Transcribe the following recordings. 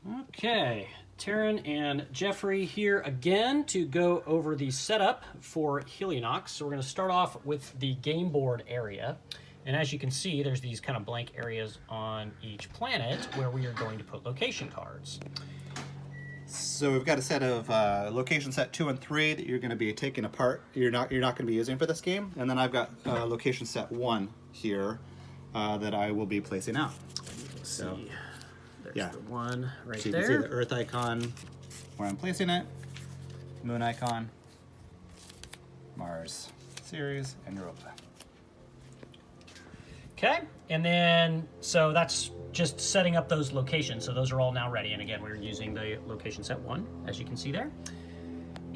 Okay, Taryn and Jeffrey here again to go over the setup for Helionox. So we're going to start off with the game board area. And as you can see, there's these kind of blank areas on each planet where we are going to put location cards. So we've got a set of location set 2 and 3 that you're going to be taking apart. You're not going to be using for this game. And then I've got location set 1 here that I will be placing out. Let's So, see. There's the one right so you there. can see the Earth icon where I'm placing it, Moon icon, Mars, Ceres, and Europa. Okay, and then, so that's just setting up those locations. So those are all now ready. And again, we're using the location set 1, as you can see there.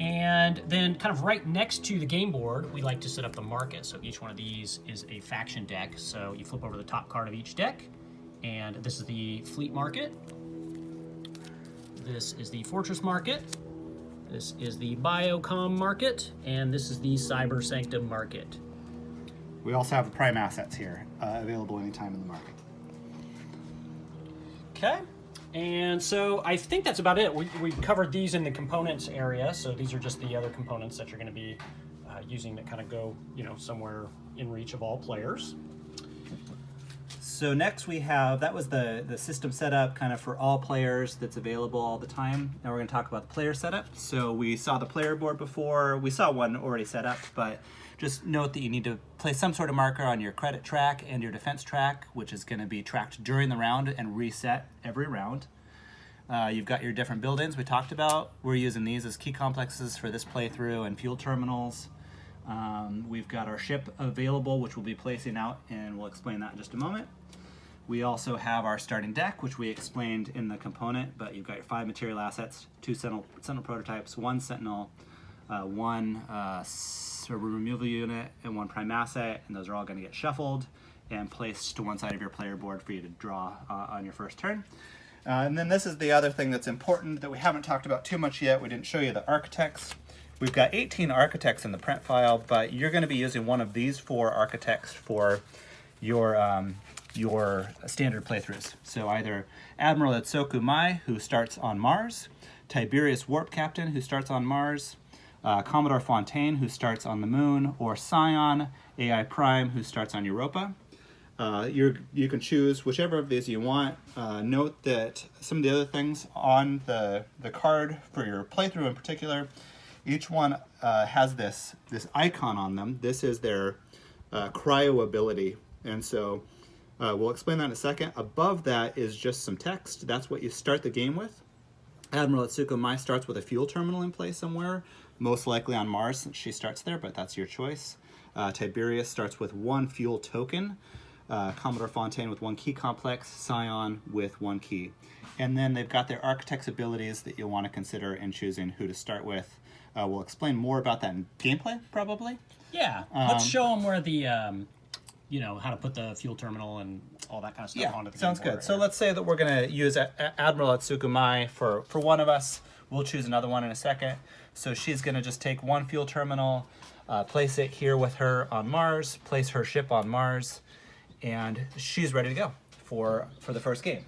And then kind of right next to the game board, we like to set up the market. So each one of these is a faction deck. So you flip over the top card of each deck, and this is the fleet market. This is the fortress market. This is the biocom market, and this is the cyber sanctum market. We also have prime assets here available anytime in the market. Okay, and so I think that's about it. We covered these in the components area, so these are just the other components that you're going to be using that kind of go, somewhere in reach of all players. So next we have, that was the system setup kind of for all players that's available all the time. Now we're going to talk about the player setup. So we saw the player board before. We saw one already set up, but just note that you need to place some sort of marker on your credit track and your defense track, which is going to be tracked during the round and reset every round. You've got your different buildings we talked about. We're using these as key complexes for this playthrough and fuel terminals. We've got our ship available, which we'll be placing out, and we'll explain that in just a moment. We also have our starting deck, which we explained in the component, but you've got your 5 material assets, 2 sentinel prototypes, 1 sentinel, 1 server removal unit, and 1 prime asset, and those are all going to get shuffled and placed to one side of your player board for you to draw on your first turn. And then this is the other thing that's important that we haven't talked about too much yet. We didn't show you the architects. We've got 18 architects in the print file, but you're going to be using one of these 4 architects for your standard playthroughs. So either Admiral Itsoku Mai, who starts on Mars, Tiberius Warp Captain, who starts on Mars, Commodore Fontaine, who starts on the Moon, or Scion AI Prime, who starts on Europa. You can choose whichever of these you want. Note that some of the other things on the card for your playthrough in particular, each one has this icon on them. This is their cryo ability, and so we'll explain that in a second. Above that is just some text. That's what you start the game with. Admiral Itsuko Mai starts with a fuel terminal in place somewhere, most likely on Mars since she starts there, but that's your choice. Tiberius starts with 1 fuel token. Commodore Fontaine with 1 key complex, Scion with 1 key. And then they've got their architect's abilities that you'll want to consider in choosing who to start with. We'll explain more about that in gameplay, probably. Yeah, let's show them where the, how to put the fuel terminal and all that kind of stuff onto the sounds game board good. So let's say that we're going to use Admiral Itsuku Mai for one of us. We'll choose another one in a second. So she's going to just take 1 fuel terminal, place it here with her on Mars, place her ship on Mars, and she's ready to go for the first game.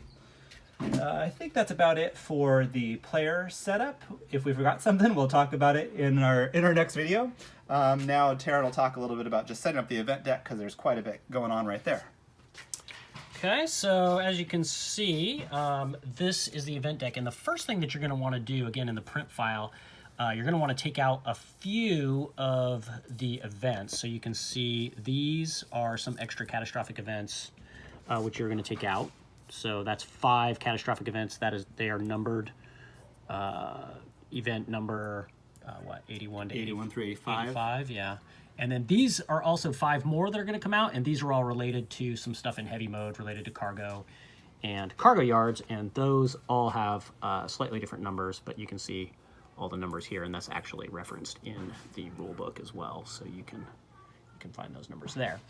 I think that's about it for the player setup. If we forgot something, we'll talk about it in our next video. Now Taryn will talk a little bit about just setting up the event deck because there's quite a bit going on right there. Okay, so as you can see, this is the event deck, and the first thing that you're going to want to do, again in the print file, you're going to want to take out a few of the events. So you can see these are some extra catastrophic events which you're going to take out. So that's 5 catastrophic events. They are numbered. Event number 81 to 81 through 85. 85, yeah. And then these are also 5 more that are going to come out, and these are all related to some stuff in heavy mode related to cargo and cargo yards, and those all have slightly different numbers, but you can see all the numbers here, and that's actually referenced in the rule book as well, so you can find those numbers there.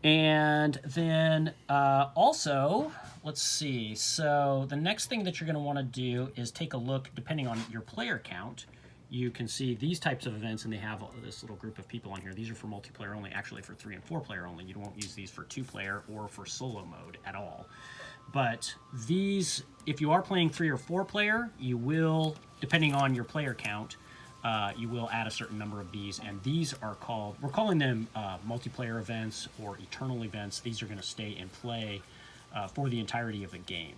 And then also, let's see, so the next thing that you're going to want to do is take a look, depending on your player count, you can see these types of events, and they have this little group of people on here. These are for multiplayer only, actually for 3 and 4 player only. You won't use these for 2 player or for solo mode at all. But these, if you are playing 3 or 4 player, you will, depending on your player count, you will add a certain number of these. And these are called, we're calling them multiplayer events or eternal events. These are going to stay in play for the entirety of the game.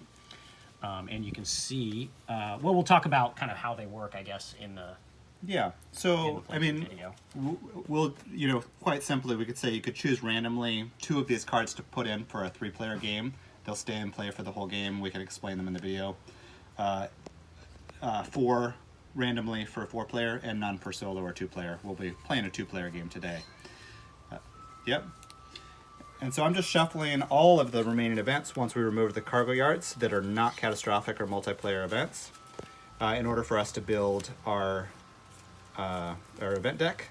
And you can see, well, we'll talk about kind of how they work, I guess, in the Yeah. So, I mean, video. we'll, quite simply, we could say you could choose randomly 2 of these cards to put in for a 3-player game. They'll stay in play for the whole game. We can explain them in the video. 4 randomly for a 4-player, and none for solo or 2-player. We'll be playing a 2-player game today. Yep. And so I'm just shuffling all of the remaining events once we remove the cargo yards that are not catastrophic or multiplayer events in order for us to build our event deck.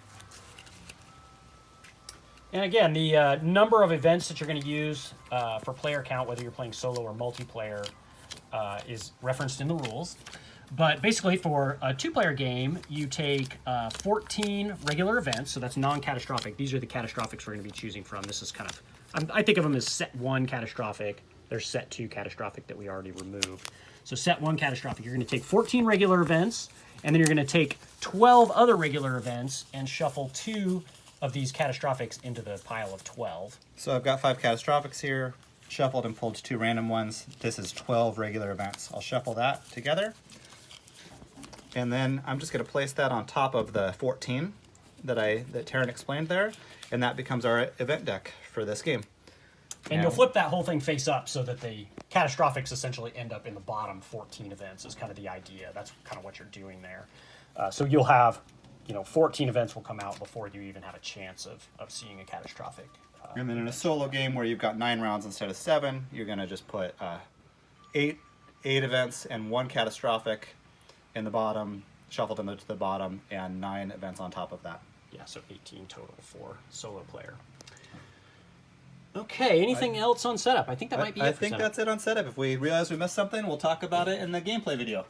And again, the number of events that you're going to use for player count, whether you're playing solo or multiplayer, is referenced in the rules. But basically, for a 2-player game, you take 14 regular events, so that's non-catastrophic. These are the catastrophics we're going to be choosing from. This is kind of, I think of them as set 1 catastrophic. There's set 2 catastrophic that we already removed. So set 1 catastrophic, you're going to take 14 regular events, and then you're going to take 12 other regular events and shuffle 2 of these catastrophics into the pile of 12. So I've got 5 catastrophics here, shuffled and pulled 2 random ones. This is 12 regular events. I'll shuffle that together. And then I'm just going to place that on top of the 14 that Taryn explained there, and that becomes our event deck for this game. And you'll flip that whole thing face up so that the catastrophics essentially end up in the bottom 14 events is kind of the idea. That's kind of what you're doing there. So you'll have, 14 events will come out before you even have a chance of seeing a catastrophic. And then in a solo game where you've got 9 rounds instead of 7, you're going to just put 8 events and 1 catastrophic in the bottom, shuffled into the bottom, and 9 events on top of that. Yeah, so 18 total for solo player. Okay, anything else on setup? I think that might be it I for think setup. that's it on setup. If we realize we missed something, we'll talk about it in the gameplay video.